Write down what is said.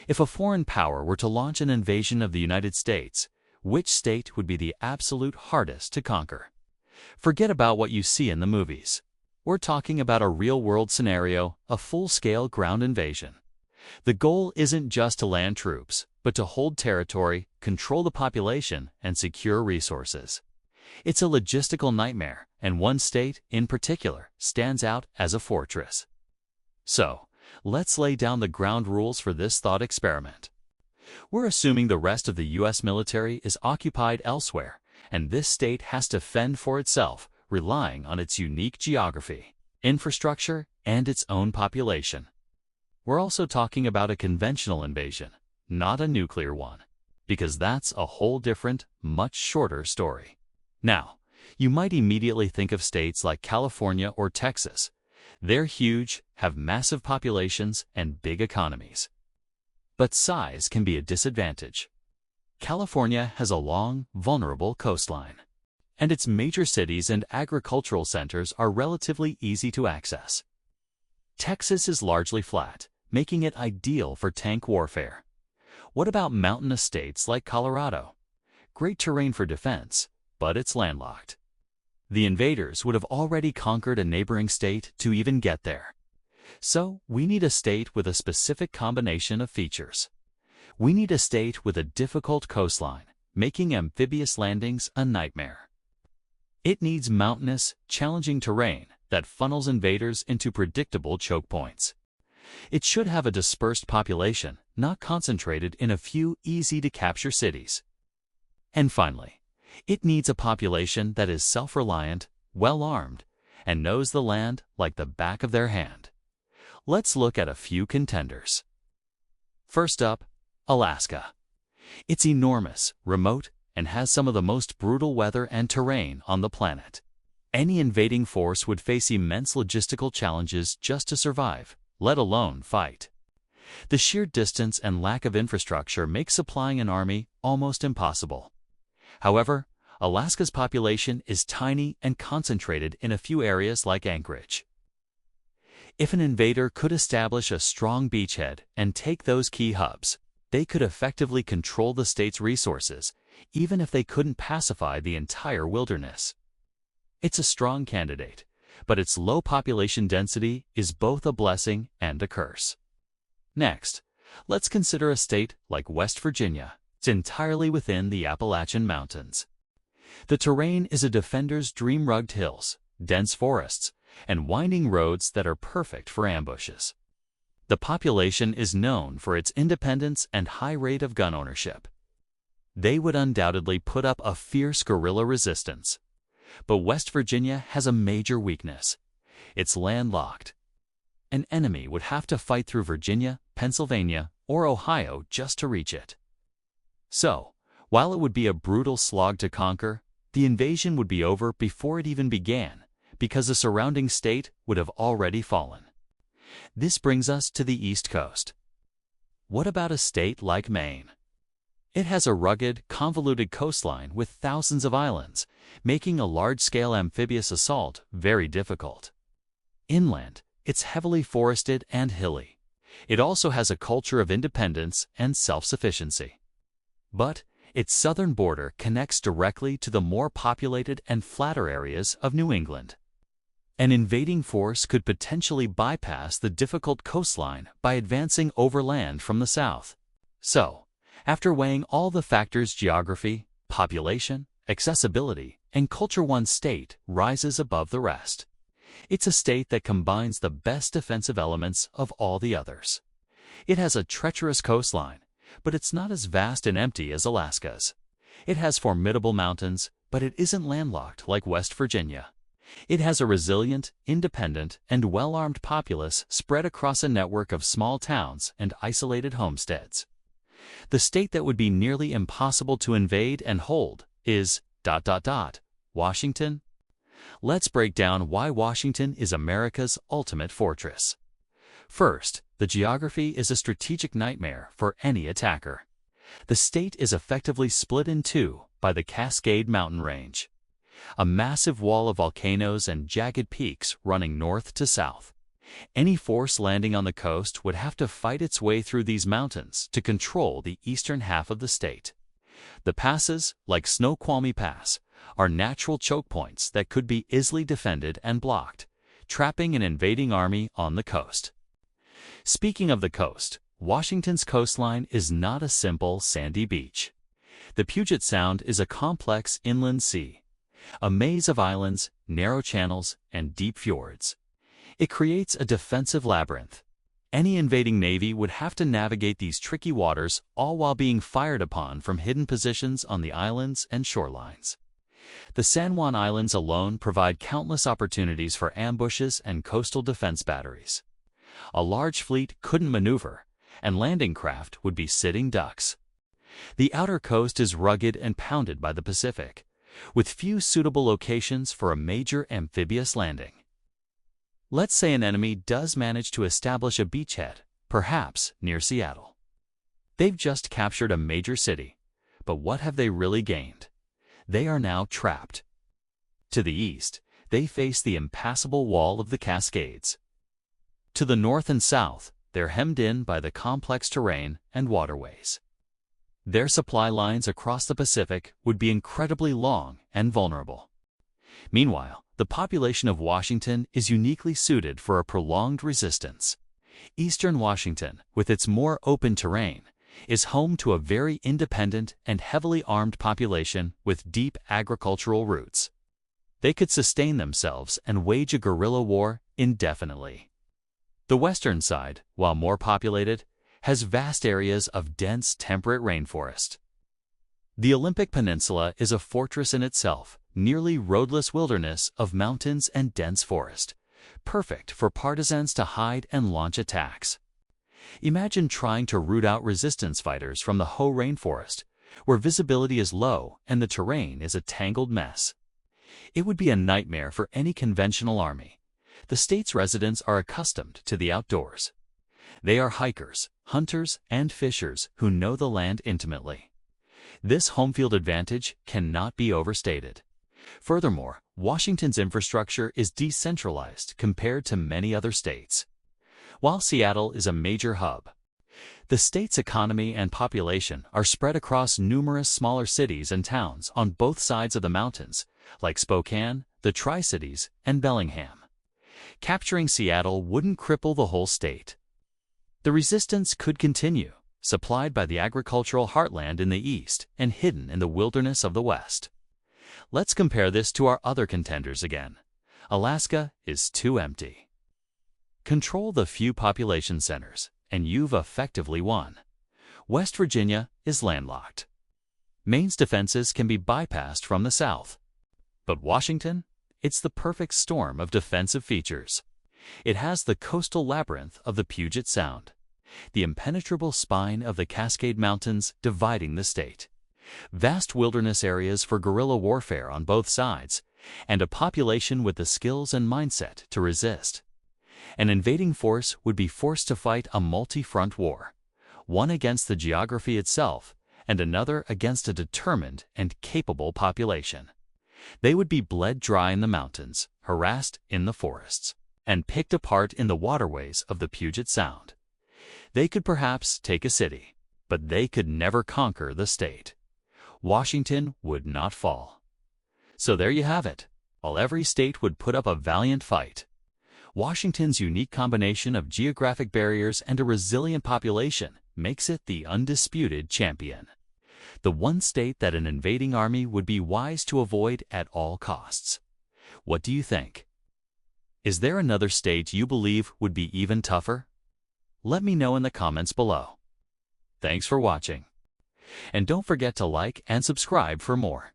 If a foreign power were to launch an invasion of the United States, which state would be the absolute hardest to conquer? Forget about what you see in the movies. We're talking about a real-world scenario, a full-scale ground invasion. The goal isn't just to land troops, but to hold territory, control the population, and secure resources. It's a logistical nightmare, and one state, in particular, stands out as a fortress. So, let's lay down the ground rules for this thought experiment. We're assuming the rest of the U.S. military is occupied elsewhere, and this state has to fend for itself, relying on its unique geography, infrastructure, and its own population. We're also talking about a conventional invasion, not a nuclear one, because that's a whole different, much shorter story. Now, you might immediately think of states like California or Texas. They're huge, have massive populations, and big economies. But size can be a disadvantage. California has a long, vulnerable coastline, and its major cities and agricultural centers are relatively easy to access. Texas is largely flat, making it ideal for tank warfare. What about mountainous states like Colorado? Great terrain for defense, but it's landlocked. The invaders would have already conquered a neighboring state to even get there. So, we need a state with a specific combination of features. We need a state with a difficult coastline, making amphibious landings a nightmare. It needs mountainous, challenging terrain that funnels invaders into predictable choke points. It should have a dispersed population, not concentrated in a few easy-to-capture cities. And finally, it needs a population that is self-reliant, well-armed, and knows the land like the back of their hand. Let's look at a few contenders. First up, Alaska. It's enormous, remote, and has some of the most brutal weather and terrain on the planet. Any invading force would face immense logistical challenges just to survive, let alone fight. The sheer distance and lack of infrastructure make supplying an army almost impossible. However, Alaska's population is tiny and concentrated in a few areas like Anchorage. If an invader could establish a strong beachhead and take those key hubs, they could effectively control the state's resources, even if they couldn't pacify the entire wilderness. It's a strong candidate, but its low population density is both a blessing and a curse. Next, let's consider a state like West Virginia. It's entirely within the Appalachian Mountains. The terrain is a defender's dream: rugged hills, dense forests, and winding roads that are perfect for ambushes. The population is known for its independence and high rate of gun ownership. They would undoubtedly put up a fierce guerrilla resistance. But West Virginia has a major weakness. It's landlocked. An enemy would have to fight through Virginia, Pennsylvania, or Ohio just to reach it. So, while it would be a brutal slog to conquer, the invasion would be over before it even began, because the surrounding state would have already fallen. This brings us to the East Coast. What about a state like Maine? It has a rugged, convoluted coastline with thousands of islands, making a large-scale amphibious assault very difficult. Inland, it's heavily forested and hilly. It also has a culture of independence and self-sufficiency. But its southern border connects directly to the more populated and flatter areas of New England. An invading force could potentially bypass the difficult coastline by advancing overland from the south. So, after weighing all the factors: geography, population, accessibility, and culture, one state rises above the rest. It's a state that combines the best defensive elements of all the others. It has a treacherous coastline, but it's not as vast and empty as Alaska's. It has formidable mountains, but it isn't landlocked like West Virginia. It has a resilient, independent, and well-armed populace spread across a network of small towns and isolated homesteads. The state that would be nearly impossible to invade and hold is ... Washington. Let's break down why Washington is America's ultimate fortress. First, the geography is a strategic nightmare for any attacker. The state is effectively split in two by the Cascade Mountain Range, a massive wall of volcanoes and jagged peaks running north to south. Any force landing on the coast would have to fight its way through these mountains to control the eastern half of the state. The passes, like Snoqualmie Pass, are natural choke points that could be easily defended and blocked, trapping an invading army on the coast. Speaking of the coast, Washington's coastline is not a simple sandy beach. The Puget Sound is a complex inland sea, a maze of islands, narrow channels, and deep fjords. It creates a defensive labyrinth. Any invading navy would have to navigate these tricky waters, all while being fired upon from hidden positions on the islands and shorelines. The San Juan Islands alone provide countless opportunities for ambushes and coastal defense batteries. A large fleet couldn't maneuver, and landing craft would be sitting ducks. The outer coast is rugged and pounded by the Pacific, with few suitable locations for a major amphibious landing. Let's say an enemy does manage to establish a beachhead, perhaps near Seattle. They've just captured a major city, but what have they really gained? They are now trapped. To the east, they face the impassable wall of the Cascades. To the north and south, they're hemmed in by the complex terrain and waterways. Their supply lines across the Pacific would be incredibly long and vulnerable. Meanwhile, the population of Washington is uniquely suited for a prolonged resistance. Eastern Washington, with its more open terrain, is home to a very independent and heavily armed population with deep agricultural roots. They could sustain themselves and wage a guerrilla war indefinitely. The western side, while more populated, has vast areas of dense temperate rainforest. The Olympic Peninsula is a fortress in itself, nearly roadless wilderness of mountains and dense forest, perfect for partisans to hide and launch attacks. Imagine trying to root out resistance fighters from the Hoh rainforest, where visibility is low and the terrain is a tangled mess. It would be a nightmare for any conventional army. The state's residents are accustomed to the outdoors. They are hikers, hunters, and fishers who know the land intimately. This home field advantage cannot be overstated. Furthermore, Washington's infrastructure is decentralized compared to many other states. While Seattle is a major hub, the state's economy and population are spread across numerous smaller cities and towns on both sides of the mountains, like Spokane, the Tri-Cities, and Bellingham. Capturing Seattle wouldn't cripple the whole state. The resistance could continue, supplied by the agricultural heartland in the east and hidden in the wilderness of the west. Let's compare this to our other contenders again. Alaska is too empty. Control the few population centers, and you've effectively won. West Virginia is landlocked. Maine's defenses can be bypassed from the south. But Washington? It's the perfect storm of defensive features. It has the coastal labyrinth of the Puget Sound, the impenetrable spine of the Cascade Mountains dividing the state, vast wilderness areas for guerrilla warfare on both sides, and a population with the skills and mindset to resist. An invading force would be forced to fight a multi-front war, one against the geography itself and another against a determined and capable population. They would be bled dry in the mountains, harassed in the forests, and picked apart in the waterways of the Puget Sound. They could perhaps take a city, but they could never conquer the state. Washington would not fall. So there you have it. While every state would put up a valiant fight, Washington's unique combination of geographic barriers and a resilient population makes it the undisputed champion. The one state that an invading army would be wise to avoid at all costs. What do you think? Is there another state you believe would be even tougher? Let me know in the comments below. Thanks for watching. And don't forget to like and subscribe for more.